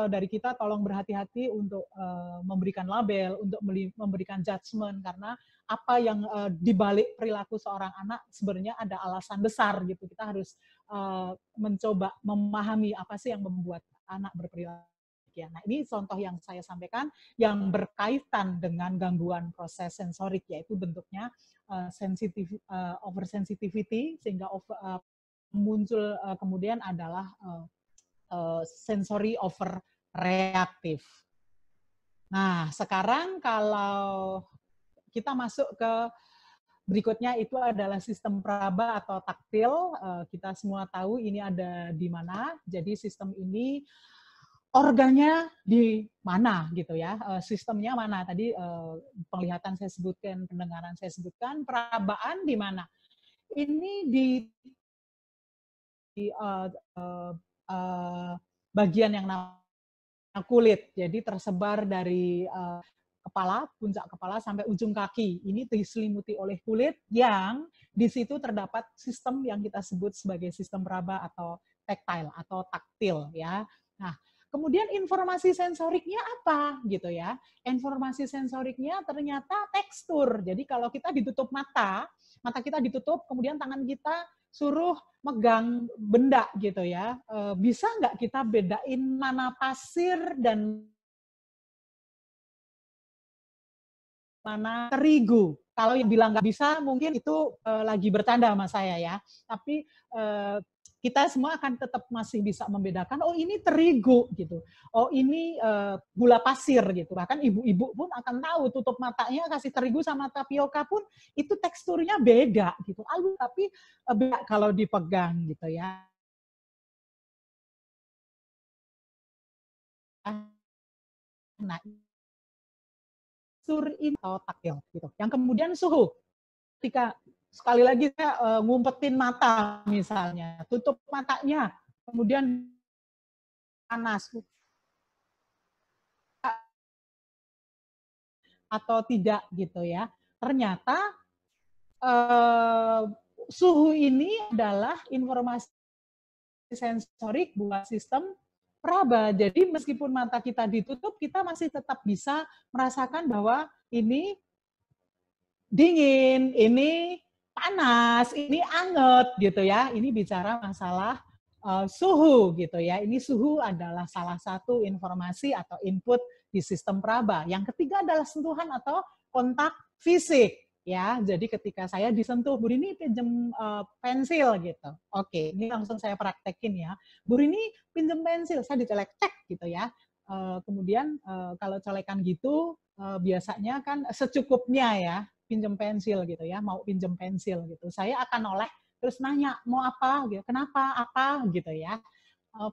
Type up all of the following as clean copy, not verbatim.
dari kita tolong berhati-hati untuk memberikan label, untuk memberikan judgement, karena apa yang dibalik perilaku seorang anak sebenarnya ada alasan besar gitu. Kita harus mencoba memahami apa sih yang membuat anak berperilaku. Nah, ini contoh yang saya sampaikan yang berkaitan dengan gangguan proses sensorik, yaitu bentuknya oversensitivity, sehingga muncul kemudian adalah sensory overreactive. Nah, sekarang kalau kita masuk ke berikutnya, itu adalah sistem praba atau taktil. Kita semua tahu ini ada di mana. Jadi sistem ini organnya di mana gitu ya, sistemnya mana. Tadi penglihatan saya sebutkan, pendengaran saya sebutkan, perabaan di mana. Ini di bagian yang namanya kulit. Jadi tersebar dari kepala, puncak kepala sampai ujung kaki. Ini diselimuti oleh kulit yang di situ terdapat sistem yang kita sebut sebagai sistem peraba atau tactile atau taktil ya. Nah, kemudian informasi sensoriknya apa gitu ya? Informasi sensoriknya ternyata tekstur. Jadi kalau kita ditutup mata kita ditutup, kemudian tangan kita suruh megang benda gitu ya, bisa nggak kita bedain mana pasir dan mana terigu? Kalau yang bilang nggak bisa, mungkin itu lagi bercanda sama saya ya. Tapi kita semua akan tetap masih bisa membedakan, oh ini terigu gitu, oh ini gula pasir gitu. Bahkan ibu-ibu pun akan tahu, tutup matanya kasih terigu sama tapioka pun itu teksturnya beda gitu. Tapi beda kalau dipegang gitu ya. Nah, tekstur ini atau taktil gitu. Yang kemudian suhu. Ketika sekali lagi saya ngumpetin mata misalnya, tutup matanya, kemudian panas atau tidak gitu ya. Ternyata suhu ini adalah informasi sensorik buat sistem peraba. Jadi meskipun mata kita ditutup, kita masih tetap bisa merasakan bahwa ini dingin, ini panas, ini anget gitu ya. Ini bicara masalah suhu gitu ya. Ini suhu adalah salah satu informasi atau input di sistem peraba. Yang ketiga adalah sentuhan atau kontak fisik ya. Jadi ketika saya disentuh, Bu Rini pinjem pensil gitu. Oke, ini langsung saya praktekin ya. Bu Rini pinjem pensil, saya dicolek cek gitu ya. Kemudian kalau colekan gitu biasanya kan secukupnya ya, pinjem pensil gitu ya, mau pinjem pensil gitu. Saya akan noleh terus nanya mau apa gitu, kenapa apa gitu ya,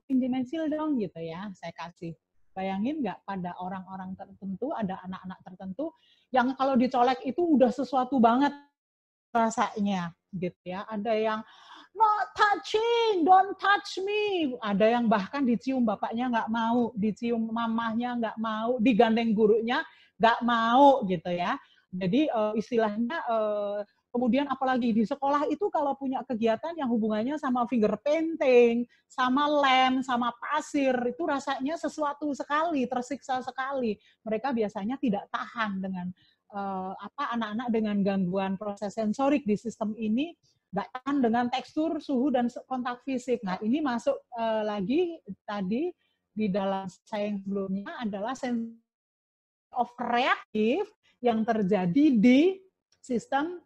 pinjem pensil dong gitu ya, saya kasih. Bayangin nggak pada orang-orang tertentu, ada anak-anak tertentu yang kalau dicolek itu udah sesuatu banget rasanya gitu ya. Ada yang not touching, don't touch me. Ada yang bahkan dicium bapaknya nggak mau, dicium mamahnya nggak mau, digandeng gurunya nggak mau gitu ya. Jadi istilahnya kemudian apalagi di sekolah itu kalau punya kegiatan yang hubungannya sama finger painting, sama lem, sama pasir, itu rasanya sesuatu sekali, tersiksa sekali. Mereka biasanya tidak tahan dengan anak-anak dengan gangguan proses sensorik di sistem ini, nggak tahan dengan tekstur, suhu, dan kontak fisik. Nah, ini masuk lagi tadi di dalam saya yang sebelumnya adalah sense of reaktif yang terjadi di sistem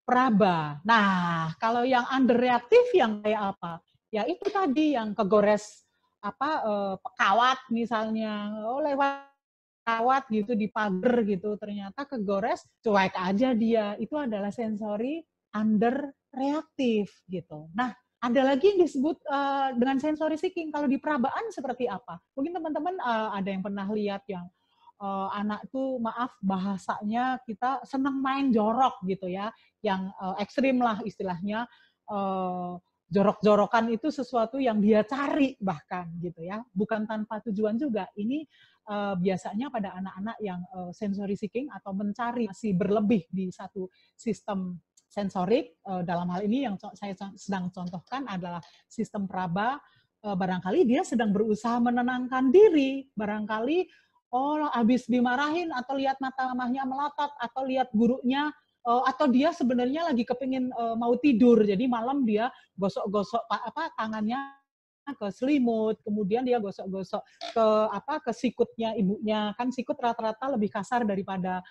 peraba. Nah, kalau yang underreaktif yang kayak apa? Ya itu tadi yang kegores kawat misalnya, oh lewat kawat gitu di pagar gitu, ternyata kegores, cuek aja dia. Itu adalah sensori underreaktif gitu. Nah, ada lagi yang disebut dengan sensory seeking. Kalau di perabaan seperti apa? Mungkin teman-teman ada yang pernah lihat yang anak tuh maaf bahasanya kita senang main jorok gitu ya, yang ekstrim lah istilahnya, jorok-jorokan itu sesuatu yang dia cari bahkan gitu ya, bukan tanpa tujuan juga. Ini biasanya pada anak-anak yang sensory seeking atau mencari masih berlebih di satu sistem sensorik, dalam hal ini yang saya sedang contohkan adalah sistem peraba, barangkali dia sedang berusaha menenangkan diri, barangkali habis dimarahin atau lihat mata mamahnya melotot atau lihat gurunya atau dia sebenarnya lagi kepingin mau tidur, jadi malam dia gosok-gosok tangannya ke selimut, kemudian dia gosok-gosok ke sikutnya ibunya, kan sikut rata-rata lebih kasar daripada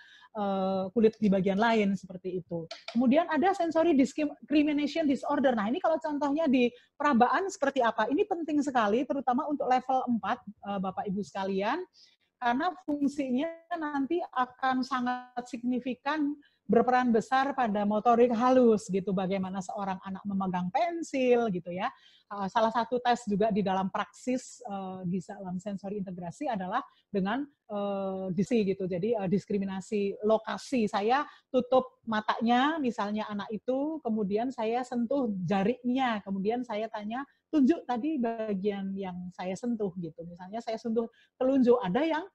kulit di bagian lain seperti itu. Kemudian ada sensory discrimination disorder. Nah, ini kalau contohnya di perabaan seperti apa? Ini penting sekali terutama untuk level 4 Bapak Ibu sekalian, karena fungsinya nanti akan sangat signifikan berperan besar pada motorik halus gitu, bagaimana seorang anak memegang pensil gitu ya. Salah satu tes juga di dalam praksis di dalam sensori integrasi adalah dengan DISI gitu. Jadi diskriminasi lokasi, saya tutup matanya misalnya anak itu, kemudian saya sentuh jarinya, kemudian saya tanya tunjuk tadi bagian yang saya sentuh gitu. Misalnya saya sentuh telunjuk, ada yang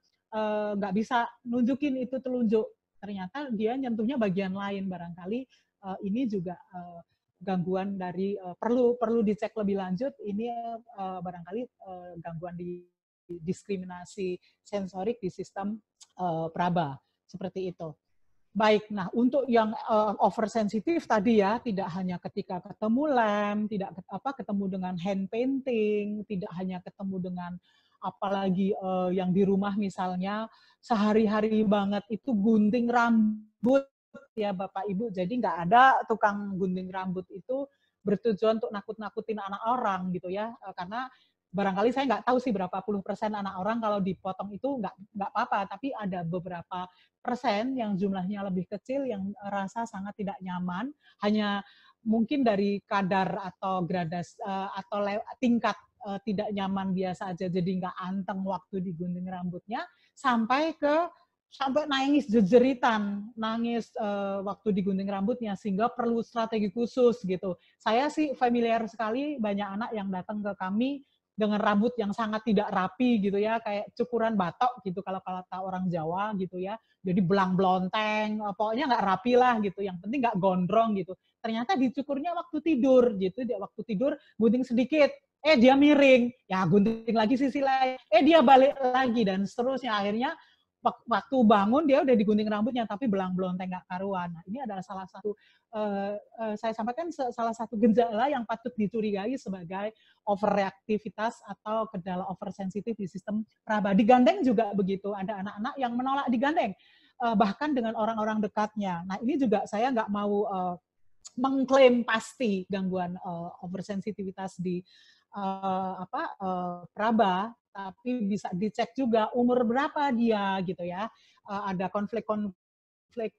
nggak bisa nunjukin itu telunjuk, ternyata dia nyentuhnya bagian lain, barangkali ini juga gangguan dari perlu dicek lebih lanjut, ini barangkali gangguan di diskriminasi sensorik di sistem Praba seperti itu. Baik, nah untuk yang oversensitif tadi ya, tidak hanya ketika ketemu lem, tidak ketemu dengan hand painting, tidak hanya ketemu dengan apalagi yang di rumah misalnya sehari-hari banget itu gunting rambut ya Bapak Ibu. Jadi nggak ada tukang gunting rambut itu bertujuan untuk nakut-nakutin anak orang gitu ya, karena barangkali saya nggak tahu sih berapa puluh persen anak orang kalau dipotong itu nggak apa-apa, tapi ada beberapa persen yang jumlahnya lebih kecil yang rasa sangat tidak nyaman, hanya mungkin dari kadar atau gradasi atau tingkat tidak nyaman biasa aja, jadi nggak anteng waktu digunting rambutnya, sampai nangis jejeritan, nangis waktu digunting rambutnya, sehingga perlu strategi khusus gitu. Saya sih familiar sekali, banyak anak yang datang ke kami dengan rambut yang sangat tidak rapi gitu ya, kayak cukuran batok gitu kalau kata orang Jawa gitu ya. Jadi belang blonteng, pokoknya nggak rapi lah gitu. Yang penting nggak gondrong gitu. Ternyata dicukurnya waktu tidur gitu, dia waktu tidur gunting sedikit, dia miring, ya gunting lagi sisi lain, dia balik lagi dan seterusnya. Akhirnya waktu bangun dia udah digunting rambutnya tapi belang blonteng nggak karuan. Nah, ini adalah salah satu saya sampaikan salah satu gejala yang patut dicurigai sebagai overreaktivitas atau kendala oversensitif di sistem Praba. Digandeng juga begitu, ada anak-anak yang menolak digandeng bahkan dengan orang-orang dekatnya. Nah, ini juga saya nggak mau mengklaim pasti gangguan oversensitivitas di Praba, tapi bisa dicek juga umur berapa dia gitu ya. Ada konflik-konflik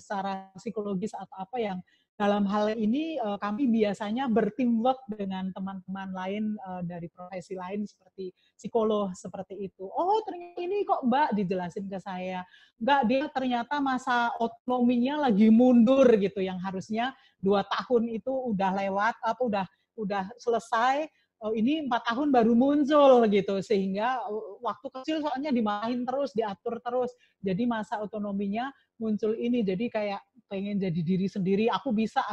secara psikologis atau apa yang dalam hal ini kami biasanya berteamwork dengan teman-teman lain dari profesi lain seperti psikolog seperti itu. Oh ternyata ini kok Mbak dijelasin ke saya. Enggak, dia ternyata masa otonominya lagi mundur gitu, yang harusnya 2 tahun itu udah lewat, udah selesai, ini 4 tahun baru muncul gitu, sehingga waktu kecil soalnya dimarahin terus, diatur terus, jadi masa otonominya muncul ini, jadi kayak pengen jadi diri sendiri, aku bisa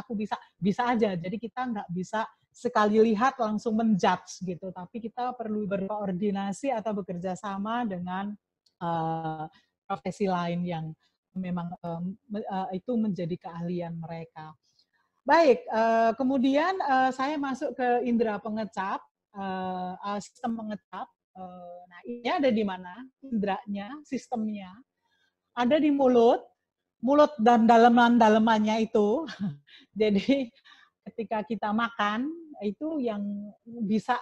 aja. Jadi kita nggak bisa sekali lihat langsung menjudge gitu, tapi kita perlu berkoordinasi atau bekerja sama dengan profesi lain yang memang itu menjadi keahlian mereka. Baik, kemudian saya masuk ke indera pengecap, sistem pengecap. Nah, ini ada di mana inderanya, sistemnya? Ada di mulut, mulut dan daleman-dalemannya itu. Jadi ketika kita makan, itu yang bisa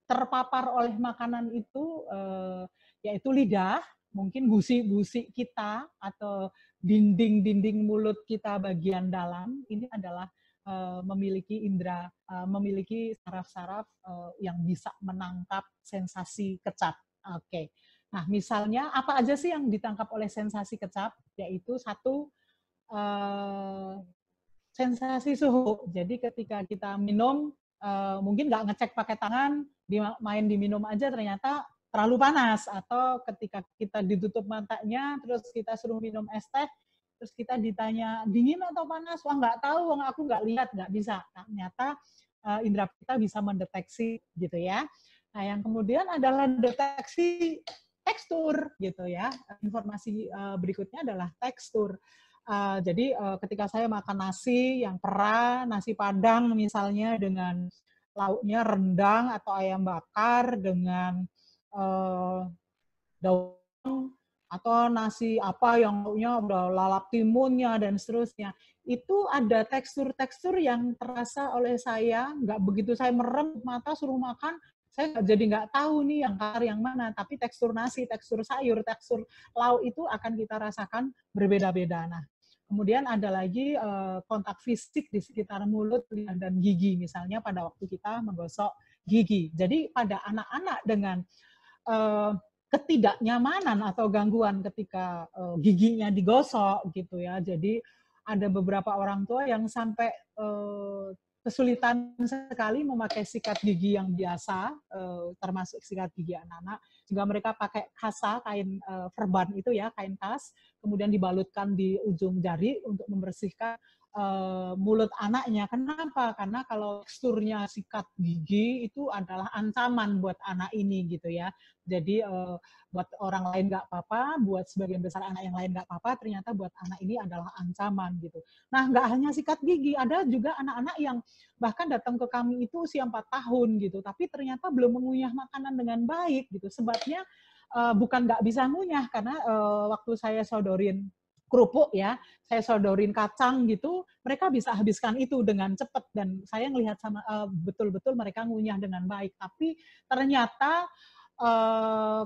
terpapar oleh makanan itu yaitu lidah, mungkin gusi-gusi kita atau dinding-dinding mulut kita bagian dalam, ini adalah memiliki indera, memiliki saraf-saraf yang bisa menangkap sensasi kecap. Oke. Nah, misalnya apa aja sih yang ditangkap oleh sensasi kecap? Yaitu satu, sensasi suhu. Jadi ketika kita minum, mungkin nggak ngecek pakai tangan, main diminum aja ternyata terlalu panas. Atau ketika kita ditutup matanya, terus kita suruh minum es teh, terus kita ditanya dingin atau panas, wah nggak tahu, aku nggak lihat, nggak bisa. Nah, ternyata indera kita bisa mendeteksi gitu ya. Nah, yang kemudian adalah deteksi tekstur gitu ya. Informasi berikutnya adalah tekstur. Jadi ketika saya makan nasi yang kera, nasi Padang misalnya dengan lauknya rendang atau ayam bakar dengan daun atau nasi apa yang lauknya udah lalap timunnya dan seterusnya. Itu ada tekstur-tekstur yang terasa oleh saya, nggak begitu saya merem mata suruh makan, saya jadi nggak tahu nih yang kar yang mana, tapi tekstur nasi, tekstur sayur, tekstur lauk itu akan kita rasakan berbeda-beda. Nah, kemudian ada lagi kontak fisik di sekitar mulut, lidah, dan gigi, misalnya pada waktu kita menggosok gigi. Jadi pada anak-anak dengan ketidaknyamanan atau gangguan ketika giginya digosok gitu ya. Jadi ada beberapa orang tua yang sampai kesulitan sekali memakai sikat gigi yang biasa, termasuk sikat gigi anak-anak, sehingga mereka pakai kasa, kain perban itu ya, kain kas, kemudian dibalutkan di ujung jari untuk membersihkan mulut anaknya. Kenapa? Karena kalau teksturnya sikat gigi itu adalah ancaman buat anak ini gitu ya. Jadi buat orang lain nggak apa-apa, buat sebagian besar anak yang lain nggak apa-apa, ternyata buat anak ini adalah ancaman gitu. Nah, nggak hanya sikat gigi, ada juga anak-anak yang bahkan datang ke kami itu usia 4 tahun gitu, tapi ternyata belum mengunyah makanan dengan baik gitu. Sebabnya bukan nggak bisa ngunyah, karena waktu saya sodorin kerupuk ya, saya sodorin kacang gitu, mereka bisa habiskan itu dengan cepat, dan saya ngelihat sama betul-betul mereka ngunyah dengan baik. Tapi ternyata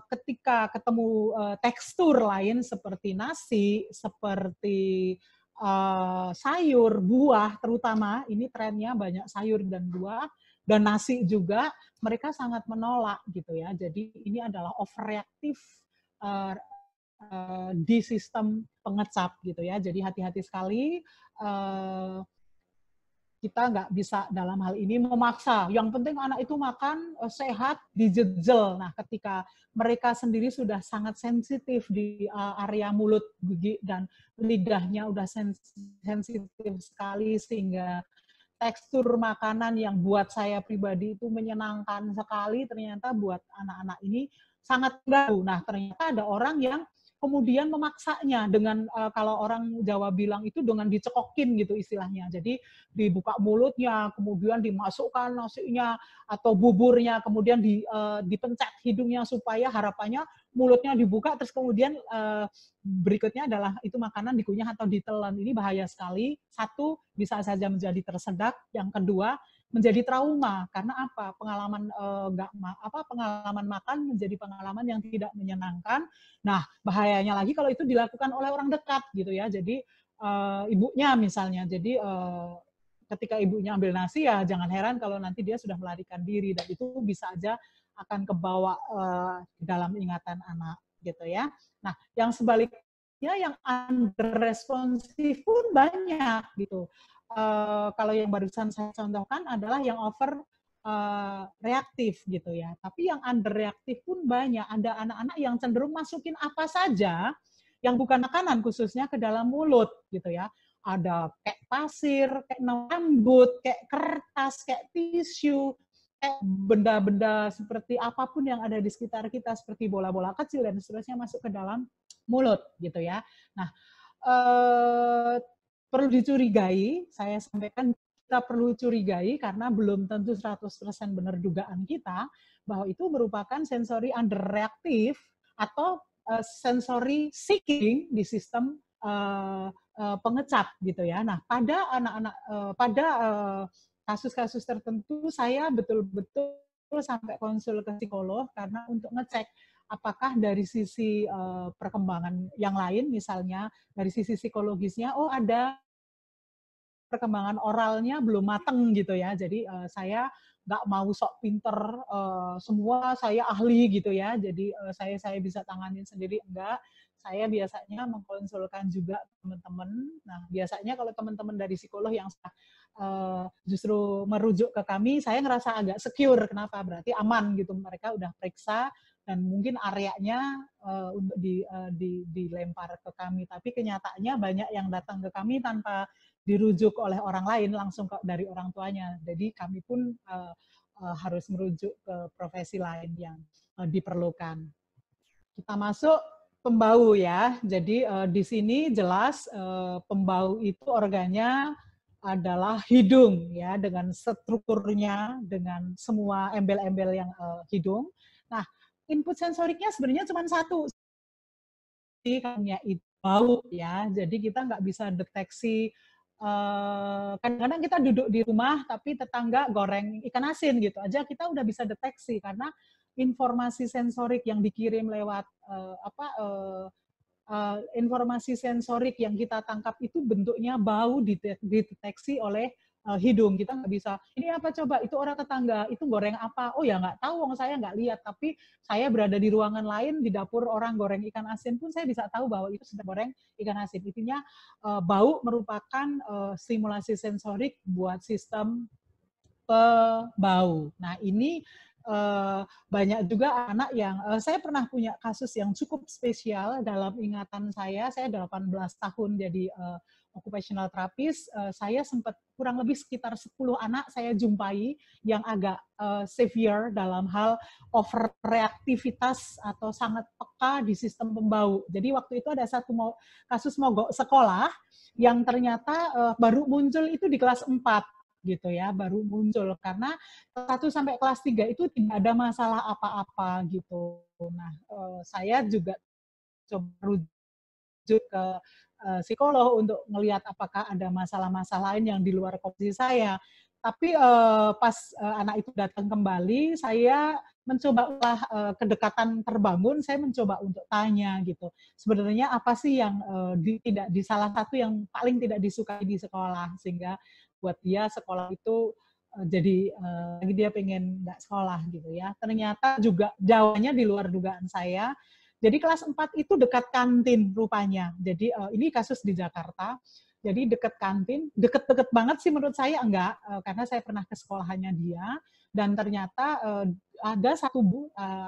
ketika ketemu tekstur lain seperti nasi, seperti sayur, buah terutama, ini trennya banyak sayur dan buah, dan nasi juga, mereka sangat menolak gitu ya. Jadi ini adalah overreaktif di sistem pengecap gitu ya. Jadi hati-hati sekali, kita nggak bisa dalam hal ini memaksa. Yang penting anak itu makan sehat, dijejel. Nah, ketika mereka sendiri sudah sangat sensitif di area mulut, gigi, dan lidahnya udah sensitif sekali, sehingga tekstur makanan yang buat saya pribadi itu menyenangkan sekali, ternyata buat anak-anak ini sangat baru. Nah, ternyata ada orang yang kemudian memaksanya dengan kalau orang Jawa bilang itu dengan dicekokin gitu istilahnya. Jadi dibuka mulutnya, kemudian dimasukkan nasinya atau buburnya, kemudian dipencet hidungnya supaya harapannya mulutnya dibuka, terus kemudian berikutnya adalah itu makanan dikunyah atau ditelan. Ini bahaya sekali. Satu, bisa saja menjadi tersedak. Yang kedua, menjadi trauma. Karena apa? Pengalaman pengalaman makan menjadi pengalaman yang tidak menyenangkan. Nah, bahayanya lagi kalau itu dilakukan oleh orang dekat gitu ya. Jadi ibunya misalnya. Jadi ketika ibunya ambil nasi, ya jangan heran kalau nanti dia sudah melarikan diri, dan itu bisa aja akan kebawa dalam ingatan anak gitu ya. Nah, yang sebaliknya yang under responsif pun banyak gitu. Kalau yang barusan saya contohkan adalah yang over reaktif gitu ya. Tapi yang under reaktif pun banyak. Ada anak-anak yang cenderung masukin apa saja yang bukan makanan khususnya ke dalam mulut gitu ya. Ada kayak pasir, kayak rambut, kayak kertas, kayak tisu, kayak benda-benda seperti apapun yang ada di sekitar kita, seperti bola-bola kecil dan seterusnya, masuk ke dalam mulut gitu ya. Nah, perlu dicurigai, saya sampaikan kita perlu curigai karena belum tentu 100% benar dugaan kita bahwa itu merupakan sensory underreactive atau sensory seeking di sistem pengecap gitu ya. Nah, pada anak-anak pada kasus-kasus tertentu saya betul-betul sampai konsul ke psikolog karena untuk ngecek apakah dari sisi perkembangan yang lain, misalnya dari sisi psikologisnya, oh ada perkembangan oralnya belum mateng gitu ya. Jadi saya nggak mau sok pinter, semua saya ahli gitu ya. Jadi saya bisa tanganin sendiri, enggak. Saya biasanya mengkonsulkan juga teman-teman. Nah, biasanya kalau teman-teman dari psikolog yang justru merujuk ke kami, saya ngerasa agak secure. Kenapa? Berarti aman gitu. Mereka udah periksa dan mungkin areanya untuk dilempar ke kami. Tapi kenyataannya banyak yang datang ke kami tanpa dirujuk oleh orang lain, langsung dari orang tuanya. Jadi kami pun harus merujuk ke profesi lain yang diperlukan. Kita masuk pembau ya. Jadi di sini jelas pembau itu organnya adalah hidung ya, dengan strukturnya, dengan semua embel-embel yang hidung. Nah, input sensoriknya sebenarnya cuma satu, itu bau ya. Jadi kita nggak bisa deteksi. Kadang-kadang kita duduk di rumah tapi tetangga goreng ikan asin gitu aja kita udah bisa deteksi karena informasi sensorik yang dikirim lewat informasi sensorik yang kita tangkap itu bentuknya bau dideteksi oleh hidung. Kita nggak bisa, ini apa coba, itu orang tetangga, itu goreng apa? Oh ya nggak tahu, saya nggak lihat, tapi saya berada di ruangan lain, di dapur orang goreng ikan asin pun saya bisa tahu bahwa itu sedang goreng ikan asin. Intinya bau merupakan stimulasi sensorik buat sistem pembau. Nah ini banyak juga anak yang, saya pernah punya kasus yang cukup spesial dalam ingatan saya 18 tahun jadi occupational therapist, saya sempat kurang lebih sekitar 10 anak saya jumpai yang agak severe dalam hal overreaktivitas atau sangat peka di sistem pembau. Jadi waktu itu ada satu kasus mogok sekolah yang ternyata baru muncul itu di kelas 4 gitu ya, baru muncul karena 1 sampai kelas 3 itu tidak ada masalah apa-apa gitu. Nah, saya juga coba rujuk ke psikolog untuk melihat apakah ada masalah-masalah lain yang di luar kompetensi saya. Tapi pas anak itu datang kembali, saya mencoba kedekatan terbangun, saya mencoba untuk tanya gitu. Sebenarnya apa sih yang tidak di salah satu yang paling tidak disukai di sekolah sehingga buat dia sekolah itu jadi lagi dia pengen nggak sekolah gitu ya. Ternyata juga jawabannya di luar dugaan saya. Jadi kelas 4 itu dekat kantin rupanya. Jadi ini kasus di Jakarta. Jadi dekat kantin, deket-deket banget sih menurut saya enggak, karena saya pernah ke sekolahannya dia, dan ternyata ada satu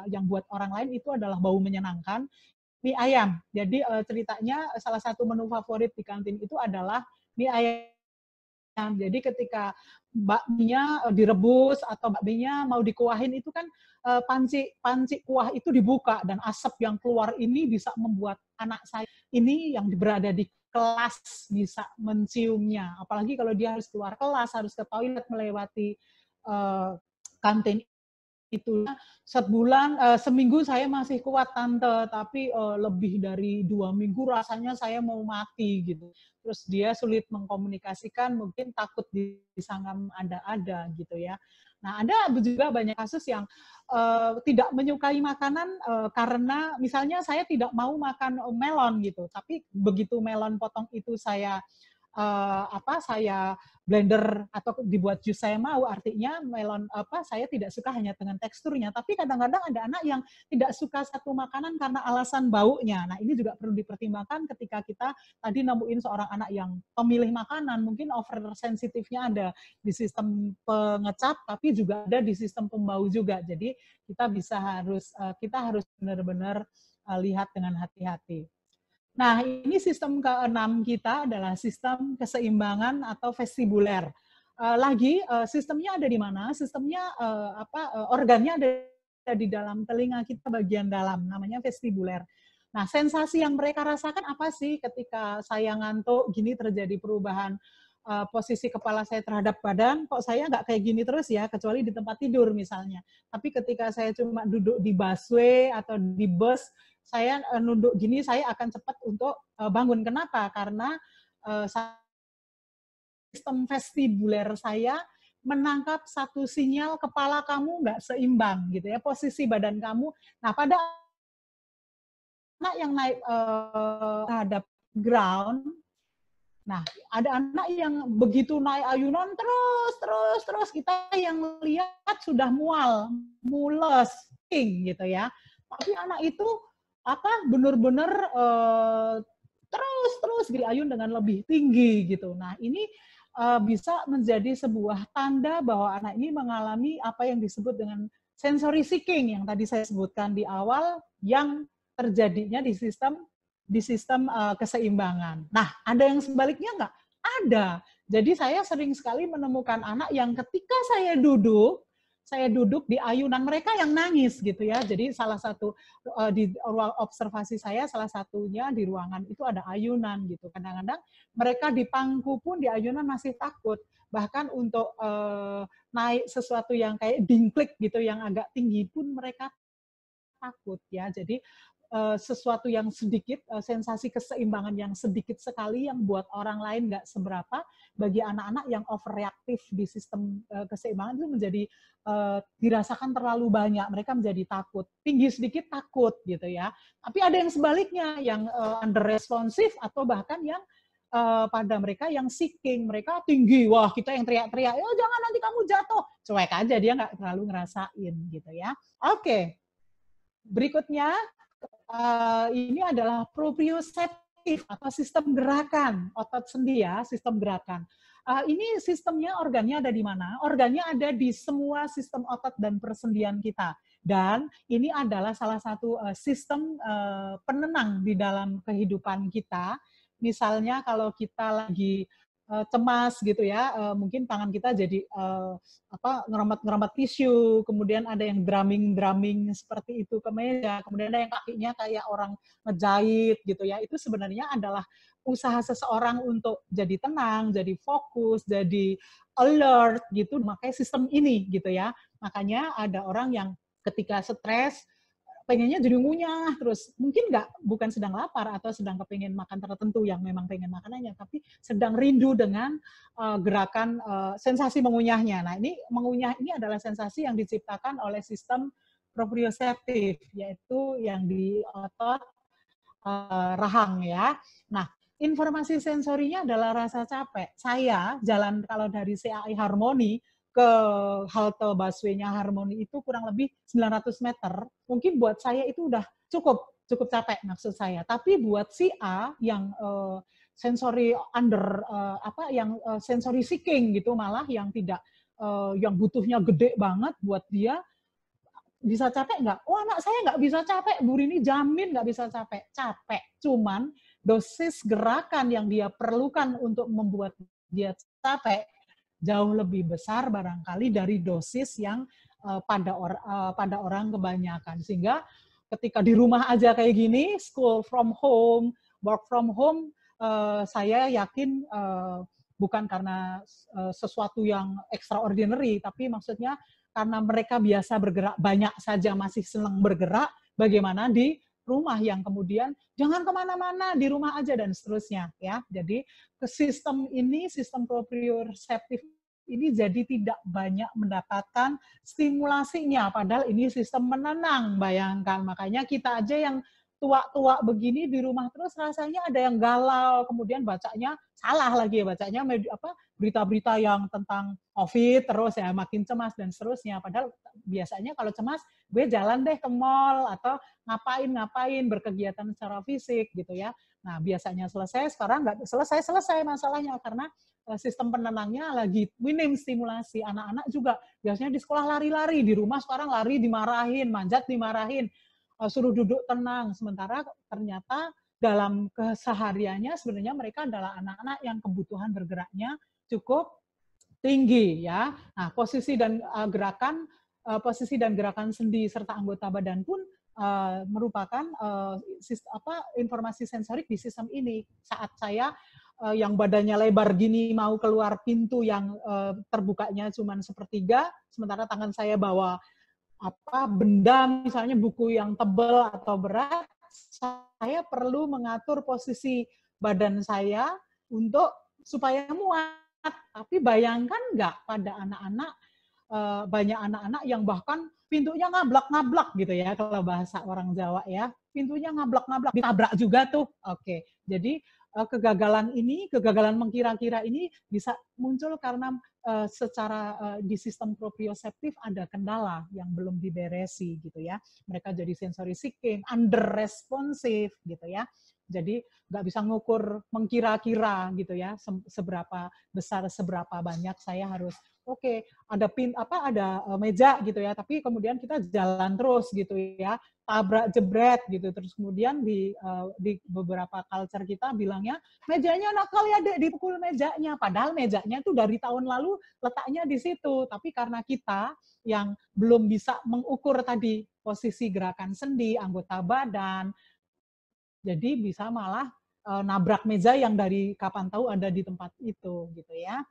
yang buat orang lain itu adalah bau menyenangkan, mie ayam. Jadi ceritanya salah satu menu favorit di kantin itu adalah mie ayam. Jadi ketika bakminya direbus atau bakminya mau dikuahin itu kan panci kuah itu dibuka dan asap yang keluar ini bisa membuat anak saya ini yang berada di kelas bisa menciumnya. Apalagi kalau dia harus keluar kelas, harus ke toilet melewati kantin itu. Sebulan, seminggu saya masih kuat tante, tapi lebih dari 2 minggu rasanya saya mau mati gitu. Terus dia sulit mengkomunikasikan, mungkin takut disangka ada-ada gitu ya. Nah ada juga banyak kasus yang tidak menyukai makanan karena misalnya saya tidak mau makan melon gitu, tapi begitu melon potong itu saya saya blender atau dibuat jus saya mau, artinya melon saya tidak suka hanya dengan teksturnya, tapi kadang-kadang ada anak yang tidak suka satu makanan karena alasan baunya. Nah ini juga perlu dipertimbangkan ketika kita tadi nemuin seorang anak yang pemilih makanan, mungkin oversensitifnya ada di sistem pengecap, tapi juga ada di sistem pembau juga. Jadi kita harus benar-benar lihat dengan hati-hati. Nah, ini sistem keenam kita adalah sistem keseimbangan atau vestibuler. Sistemnya ada di mana? Sistemnya organnya ada di dalam telinga kita bagian dalam, namanya vestibuler. Nah, sensasi yang mereka rasakan apa sih ketika saya ngantuk, gini terjadi perubahan posisi kepala saya terhadap badan, kok saya nggak kayak gini terus ya, kecuali di tempat tidur misalnya. Tapi ketika saya cuma duduk di busway atau di bus, saya nunduk gini, saya akan cepat untuk bangun. Kenapa? Karena sistem vestibuler saya menangkap satu sinyal kepala kamu nggak seimbang gitu ya, posisi badan kamu. Nah, pada anak yang naik terhadap ground, nah ada anak yang begitu naik ayunan terus kita yang lihat sudah mules gitu ya. Tapi anak itu benar-benar terus diayun dengan lebih tinggi gitu. Nah ini bisa menjadi sebuah tanda bahwa anak ini mengalami apa yang disebut dengan sensory seeking yang tadi saya sebutkan di awal yang terjadinya di sistem keseimbangan. Nah, ada yang sebaliknya nggak? Ada. Jadi saya sering sekali menemukan anak yang ketika saya duduk di ayunan mereka yang nangis gitu ya. Jadi salah satu di ruang observasi saya salah satunya di ruangan itu ada ayunan gitu. Kadang-kadang mereka di pangku pun di ayunan masih takut. Bahkan untuk naik sesuatu yang kayak dingklik gitu yang agak tinggi pun mereka takut ya. Jadi sesuatu yang sedikit, sensasi keseimbangan yang sedikit sekali yang buat orang lain nggak seberapa, bagi anak-anak yang overreaktif di sistem keseimbangan itu menjadi dirasakan terlalu banyak, mereka menjadi takut, tinggi sedikit takut gitu ya. Tapi ada yang sebaliknya, yang under responsif atau bahkan yang pada mereka yang seeking, mereka tinggi, wah kita yang teriak-teriak, oh jangan nanti kamu jatuh, cuek aja dia nggak terlalu ngerasain gitu ya. Oke, berikutnya ini adalah proprioceptif atau sistem gerakan otot sendi ya, sistem gerakan. Ini sistemnya, organnya ada di mana? Organnya ada di semua sistem otot dan persendian kita. Dan ini adalah salah satu sistem penenang di dalam kehidupan kita. Misalnya kalau kita lagi cemas gitu ya, mungkin tangan kita jadi ngeremet tisu, kemudian ada yang drumming seperti itu ke meja, kemudian ada yang kakinya kayak orang ngejahit gitu ya. Itu sebenarnya adalah usaha seseorang untuk jadi tenang, jadi fokus, jadi alert gitu, makanya sistem ini gitu ya. Makanya ada orang yang ketika stres pengennya jadi ngunyah terus, mungkin bukan sedang lapar atau sedang kepengen makan tertentu yang memang pengen makanannya, tapi sedang rindu dengan gerakan sensasi mengunyahnya. Nah, ini mengunyah ini adalah sensasi yang diciptakan oleh sistem proprioceptif, yaitu yang di otot rahang ya. Nah, informasi sensorinya adalah rasa capek. Saya jalan kalau dari CAI Harmoni ke halte busway-nya Harmoni itu kurang lebih 900 meter. Mungkin buat saya itu udah cukup capek maksud saya. Tapi buat si A yang sensory sensory seeking gitu, malah yang tidak yang butuhnya gede banget, buat dia bisa capek nggak? Oh, anak saya nggak bisa capek, Bu Rini jamin nggak bisa capek. Capek, cuman dosis gerakan yang dia perlukan untuk membuat dia capek jauh lebih besar barangkali dari dosis yang pada orang kebanyakan. Sehingga ketika di rumah aja kayak gini, school from home, work from home, saya yakin bukan karena sesuatu yang extraordinary, tapi maksudnya karena mereka biasa bergerak banyak saja, masih senang bergerak, bagaimana di rumah yang kemudian jangan kemana-mana, di rumah aja dan seterusnya ya. Jadi ke sistem ini, sistem proprioceptif ini jadi tidak banyak mendapatkan stimulasinya, padahal ini sistem menenang, bayangkan. Makanya kita aja yang tua-tua begini di rumah terus rasanya ada yang galau, kemudian bacanya salah lagi, bacanya berita-berita yang tentang COVID terus ya, makin cemas dan seterusnya. Padahal biasanya kalau cemas, gue jalan deh ke mall atau ngapain berkegiatan secara fisik gitu ya. Nah biasanya selesai, sekarang nggak selesai masalahnya karena sistem penenangnya lagi minim stimulasi. Anak-anak juga biasanya di sekolah lari-lari, di rumah sekarang lari dimarahin, manjat dimarahin, suruh duduk tenang. Sementara ternyata dalam kesehariannya sebenarnya mereka adalah anak-anak yang kebutuhan bergeraknya cukup tinggi ya. Nah, posisi dan gerakan sendi serta anggota badan pun merupakan informasi sensorik di sistem ini. Saat saya yang badannya lebar gini mau keluar pintu yang terbukanya cuma sepertiga, sementara tangan saya bawa benda, misalnya buku yang tebal atau berat, saya perlu mengatur posisi badan saya untuk supaya muat. Tapi bayangkan nggak pada anak-anak, banyak anak-anak yang bahkan pintunya ngablak-ngablak gitu ya, kalau bahasa orang Jawa ya, pintunya ngablak-ngablak, ditabrak juga tuh. Oke, jadi kegagalan mengkira-kira ini bisa muncul karena secara di sistem proprioceptif ada kendala yang belum diberesi gitu ya. Mereka jadi sensory seeking, under responsive gitu ya. Jadi nggak bisa ngukur mengkira-kira gitu ya, seberapa besar, seberapa banyak saya harus oke, ada meja gitu ya, tapi kemudian kita jalan terus gitu ya, tabrak jebret gitu. Terus kemudian di beberapa culture kita bilangnya mejanya nakal ya Dek, dipukul mejanya. Padahal mejanya itu dari tahun lalu letaknya di situ. Tapi karena kita yang belum bisa mengukur tadi posisi gerakan sendi, anggota badan, jadi bisa malah nabrak meja yang dari kapan tahu ada di tempat itu gitu ya.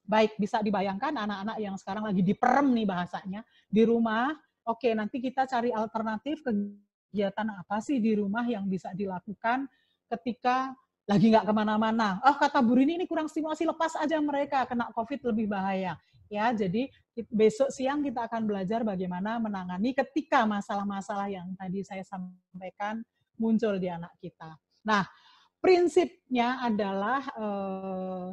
Baik, bisa dibayangkan anak-anak yang sekarang lagi diperem nih bahasanya di rumah. Oke, nanti kita cari alternatif kegiatan apa sih di rumah yang bisa dilakukan ketika lagi nggak kemana-mana. Oh, kata Bu Rini ini kurang stimulasi, lepas aja mereka, kena COVID lebih bahaya. Ya, jadi besok siang kita akan belajar bagaimana menangani ketika masalah-masalah yang tadi saya sampaikan muncul di anak kita. Nah, prinsipnya adalah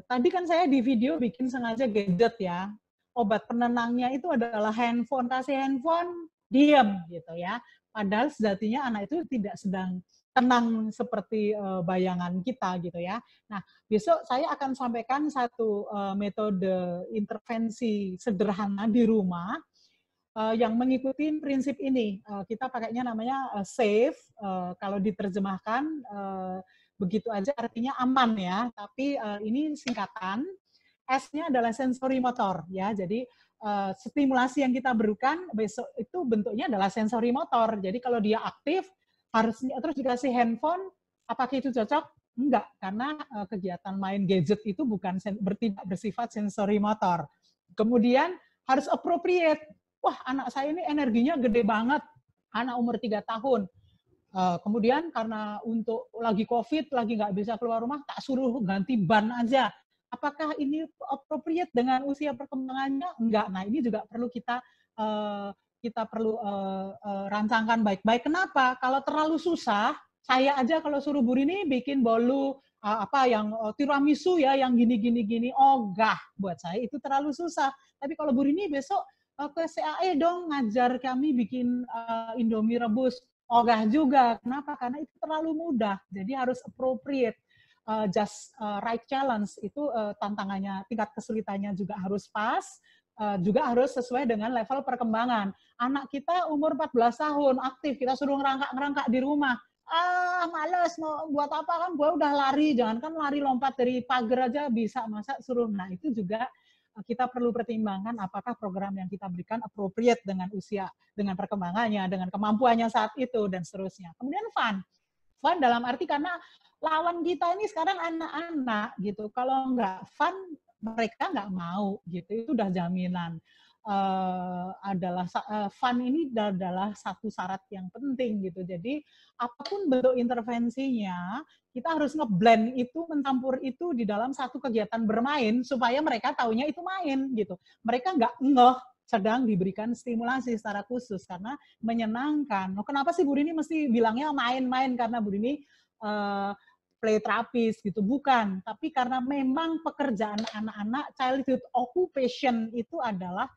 tadi kan saya di video bikin sengaja gadget ya. Obat penenangnya itu adalah handphone, kasih handphone, diam gitu ya. Padahal sejatinya anak itu tidak sedang tenang seperti bayangan kita gitu ya. Nah, besok saya akan sampaikan satu metode intervensi sederhana di rumah yang mengikuti prinsip ini. Kita pakainya namanya SAFE, kalau diterjemahkan begitu aja artinya aman ya, tapi ini singkatan. S-nya adalah sensori motor ya. Jadi stimulasi yang kita berikan besok itu bentuknya adalah sensori motor. Jadi kalau dia aktif harusnya terus dikasih handphone, apakah itu cocok? Enggak, karena kegiatan main gadget itu bukan tidak bersifat sensori motor. Kemudian harus appropriate. Wah, anak saya ini energinya gede banget. Anak umur 3 tahun. Kemudian karena untuk lagi COVID, lagi nggak bisa keluar rumah, tak suruh ganti ban aja. Apakah ini appropriate dengan usia perkembangannya? Enggak. Nah, ini juga perlu kita perlu rancangkan baik-baik. Kenapa? Kalau terlalu susah, saya aja kalau suruh Bu Rini bikin bolu yang tiramisu ya, yang gini-gini, ogah buat saya itu terlalu susah. Tapi kalau Bu Rini besok ke CAE dong ngajar kami bikin Indomie rebus, ogah juga. Kenapa? Karena itu terlalu mudah. Jadi harus appropriate. Just right challenge itu tantangannya, tingkat kesulitannya juga harus pas, juga harus sesuai dengan level perkembangan. Anak kita umur 14 tahun, aktif, kita suruh ngerangkak di rumah. Males, mau buat apa kan, gue udah lari, jangankan lari lompat dari pagar aja bisa, masa suruh. Nah, itu juga kita perlu pertimbangkan apakah program yang kita berikan appropriate dengan usia, dengan perkembangannya, dengan kemampuannya saat itu, dan seterusnya. Kemudian fun. Fun dalam arti karena lawan kita ini sekarang anak-anak gitu. Kalau nggak fun, mereka nggak mau gitu. Itu udah jaminan. Fun ini adalah satu syarat yang penting gitu. Jadi apapun bentuk intervensinya, kita harus ngeblend itu, mencampur itu di dalam satu kegiatan bermain supaya mereka taunya itu main gitu. Mereka nggak ngeh sedang diberikan stimulasi secara khusus karena menyenangkan. Kenapa sih Bu Rini mesti bilangnya main-main, karena Bu Rini play terapis gitu? Bukan, tapi karena memang pekerjaan anak-anak, childhood occupation itu adalah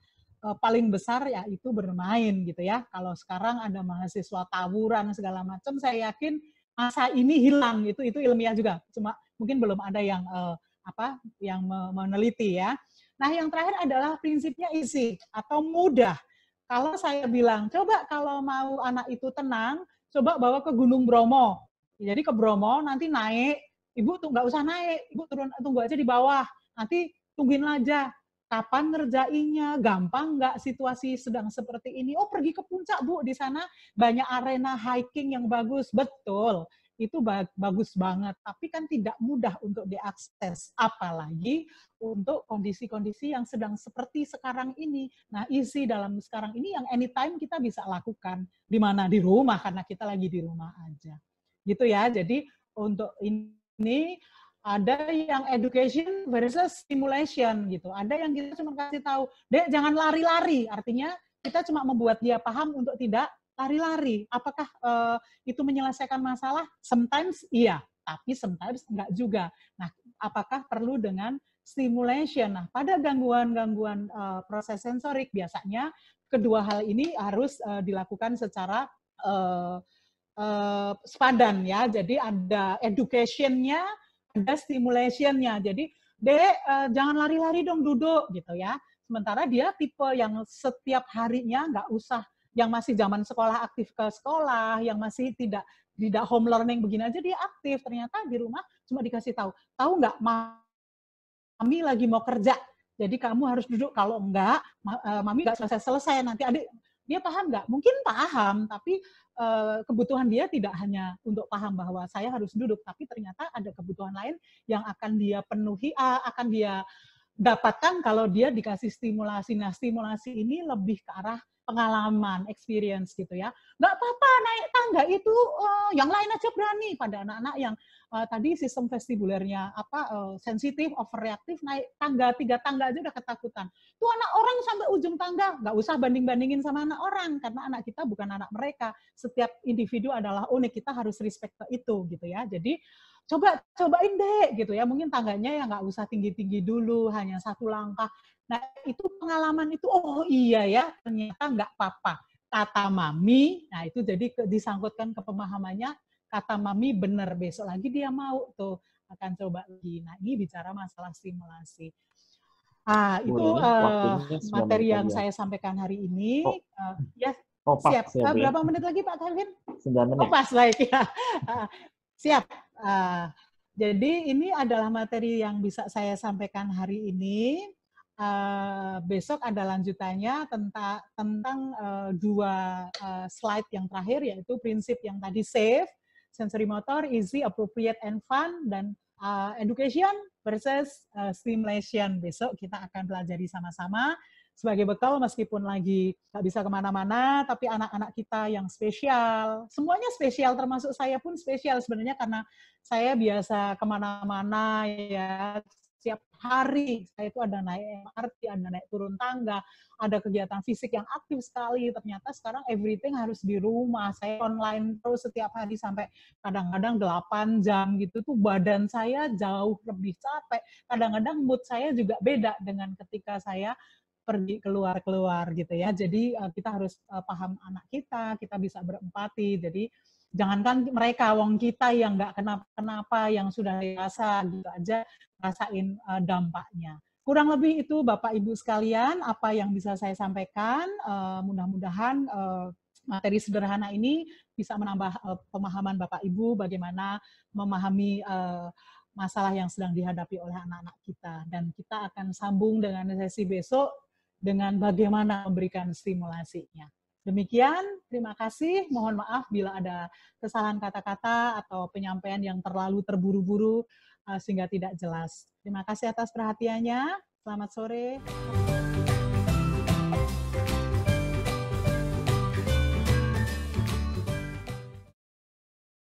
paling besar yaitu bermain gitu ya. Kalau sekarang ada mahasiswa tawuran segala macam, saya yakin masa ini hilang, itu ilmiah juga. Cuma mungkin belum ada yang yang meneliti ya. Nah, yang terakhir adalah prinsipnya easy atau mudah. Kalau saya bilang, coba kalau mau anak itu tenang, coba bawa ke Gunung Bromo. Jadi ke Bromo, nanti naik, ibu tuh nggak usah naik, ibu tunggu aja di bawah. Nanti tungguin aja, kapan ngerjainnya, gampang nggak situasi sedang seperti ini. Oh, pergi ke puncak, Bu, di sana banyak arena hiking yang bagus. Betul, itu bagus banget, tapi kan tidak mudah untuk diakses, apalagi untuk kondisi-kondisi yang sedang seperti sekarang ini. Nah, isi dalam sekarang ini yang anytime kita bisa lakukan, di mana? Di rumah, karena kita lagi di rumah aja. Gitu ya, jadi untuk ini ada yang education versus stimulation gitu. Ada yang kita cuma kasih tahu, Dek jangan lari-lari, artinya kita cuma membuat dia paham untuk tidak lari-lari. Apakah itu menyelesaikan masalah? Sometimes iya, tapi sometimes enggak juga. Nah, apakah perlu dengan stimulation? Nah, pada gangguan-gangguan proses sensorik biasanya kedua hal ini harus dilakukan secara sepadan ya. Jadi ada education-nya, ada stimulation-nya. Jadi, Dek, jangan lari-lari dong, duduk gitu ya. Sementara dia tipe yang setiap harinya nggak usah, yang masih zaman sekolah aktif ke sekolah, yang masih tidak home learning begini aja dia aktif. Ternyata di rumah cuma dikasih tahu nggak mami lagi mau kerja, jadi kamu harus duduk, kalau enggak mami nggak selesai-selesai nanti adik. Dia paham nggak? Mungkin paham, tapi kebutuhan dia tidak hanya untuk paham bahwa saya harus duduk, tapi ternyata ada kebutuhan lain yang akan dia penuhi, akan dia dapatkan kalau dia dikasih stimulasi. Nah, stimulasi ini lebih ke arah pengalaman, experience gitu ya. Nggak apa-apa naik tangga itu, yang lain aja berani. Pada anak-anak yang tadi sistem vestibulernya sensitif, overreaktif, naik tangga 3 tangga aja udah ketakutan. Tuh anak orang sampai ujung tangga, nggak usah banding-bandingin sama anak orang, karena anak kita bukan anak mereka. Setiap individu adalah unik, kita harus respect ke itu gitu ya. Jadi cobain deh gitu ya, mungkin tangganya ya nggak usah tinggi-tinggi dulu, hanya 1 langkah. Nah itu pengalaman itu, oh iya ya ternyata nggak apa-apa, kata mami. Nah itu jadi disangkutkan ke pemahamannya, kata mami bener, besok lagi dia mau tuh akan coba lagi. Nah ini bicara masalah stimulasi. Bu, Itu ini waktunya 9 menit materi yang lagi ya. saya sampaikan hari ini. Oh, Ya pas siap. ya Bu ya. Berapa menit lagi Pak Kevin? 9 Oh menit. pas, baik ya. Siap. Jadi ini adalah materi yang bisa saya sampaikan hari ini. Besok ada lanjutannya tentang 2 slide yang terakhir, yaitu prinsip yang tadi safe, sensory motor, easy, appropriate, and fun, dan education versus stimulation. Besok kita akan pelajari sama-sama sebagai bekal, meskipun lagi nggak bisa kemana-mana, tapi anak-anak kita yang spesial, semuanya spesial, termasuk saya pun spesial sebenarnya, karena saya biasa kemana-mana ya, setiap hari saya itu ada naik MRT, ada naik turun tangga, ada kegiatan fisik yang aktif sekali. Ternyata sekarang everything harus di rumah, saya online terus setiap hari sampai kadang-kadang 8 jam gitu, tuh badan saya jauh lebih capek, kadang-kadang mood saya juga beda dengan ketika saya pergi keluar gitu ya. Jadi kita harus paham anak kita bisa berempati. Jadi jangankan mereka, wong kita yang nggak kenapa-kenapa, yang sudah dewasa gitu aja rasain dampaknya. Kurang lebih itu Bapak Ibu sekalian apa yang bisa saya sampaikan. Mudah-mudahan materi sederhana ini bisa menambah pemahaman Bapak Ibu bagaimana memahami masalah yang sedang dihadapi oleh anak-anak kita. Dan kita akan sambung dengan sesi besok dengan bagaimana memberikan stimulasinya. Demikian, terima kasih. Mohon maaf bila ada kesalahan kata-kata atau penyampaian yang terlalu terburu-buru sehingga tidak jelas. Terima kasih atas perhatiannya. Selamat sore.